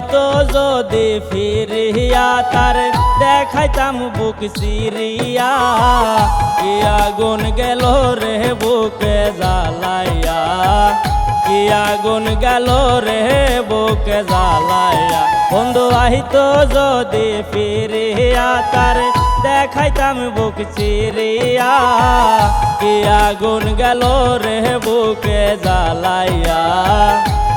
আইতো যদি ফিরিয়া তার দেখাইতাম বুক চিরিয়া। কি আগুন গেল রে বুকে জ্বালাইয়া, কি আগুন গেল রে বুকে জ্বালাইয়া। বন্ধু আইতো যদি ফিরিয়া তার দেখাইতাম বুক চিরিয়া। কি আগুন গেল রে বুকে জ্বালাইয়া,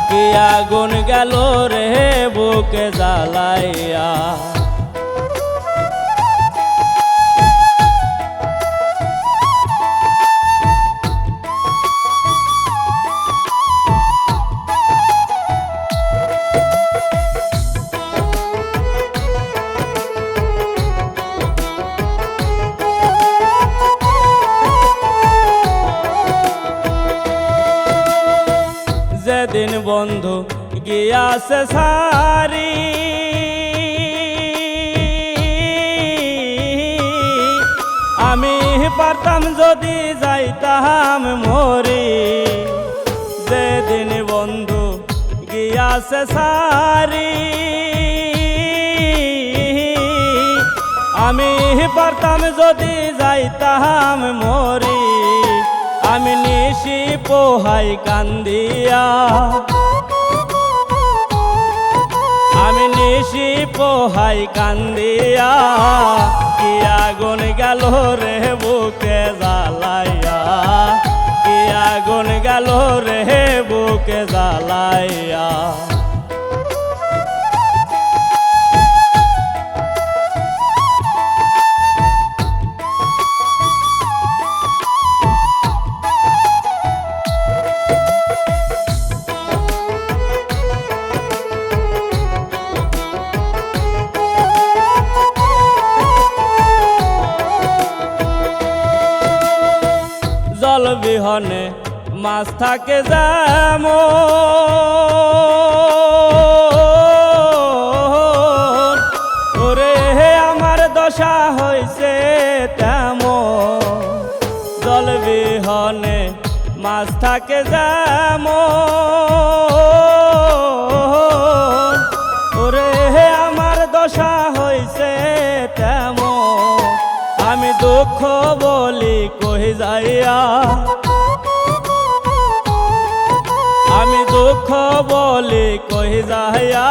কি আগুন গেল রে বুকে জ্বালাইয়া। যেদিন বন্ধু গিয়াছে সারি, আমি পারতাম যদি যাইতাম মরি। যেদিন বন্ধু গিয়াছে সারি, আমি পারতাম যদি যাইতাম মরি। আমি নিশি পোহাই কান্দিয়া, আমি নিশি পোহাই কান্দিয়া। কি আগুন গেল রে বুকে জ্বালাইয়া, কি আগুন গেল রে বুকে জ্বালাইয়া। জল বিহনে মাছ থাকে যেমন, ওরে আমার দশা হইছে তেমন। জল বিহনে মাছ থাকে যেমন, ওরে আমার দশা হইছে তেমন। আমি দুঃখ বলি কই যাইয়া, আমি দুঃখ বলি কই যাইয়া।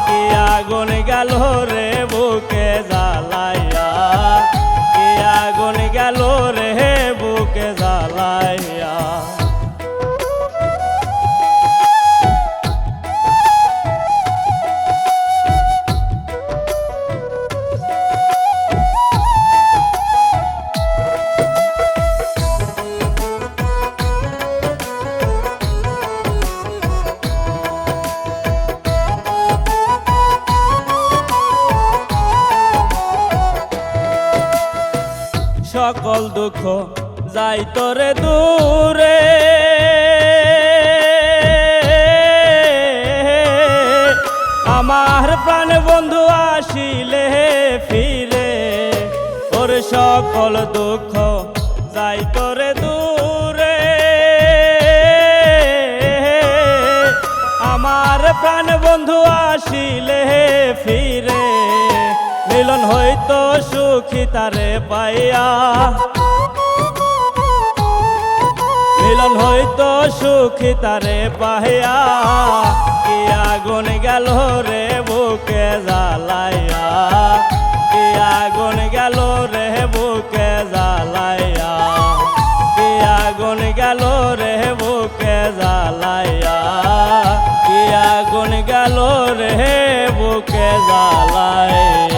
কি আগুন গেল রে বুকে জ্বালাইয়া, কি আগুন গেল রে বুকে জ্বালাইয়া। সকল দুঃখ যাই তোরে দূরে, আমার প্রাণ বন্ধু আসিলে ফিরে। ওর সকল দুঃখ যাই তোরে দূরে, আমার প্রাণ বন্ধু আসিলে ফিরে। মিলন হইতো সুখী তারে পাইয়া, মিলন হইতো সুখী তারে পাইয়া। কি আগুন গেল রে বুকে জ্বালাইয়া, কি আগুন গেল রে বুকে জ্বালাইয়া, কি আগুন গেল রে বুকে জ্বালাইয়া, কি আগুন গেল রে বুকে জ্বালাইয়া।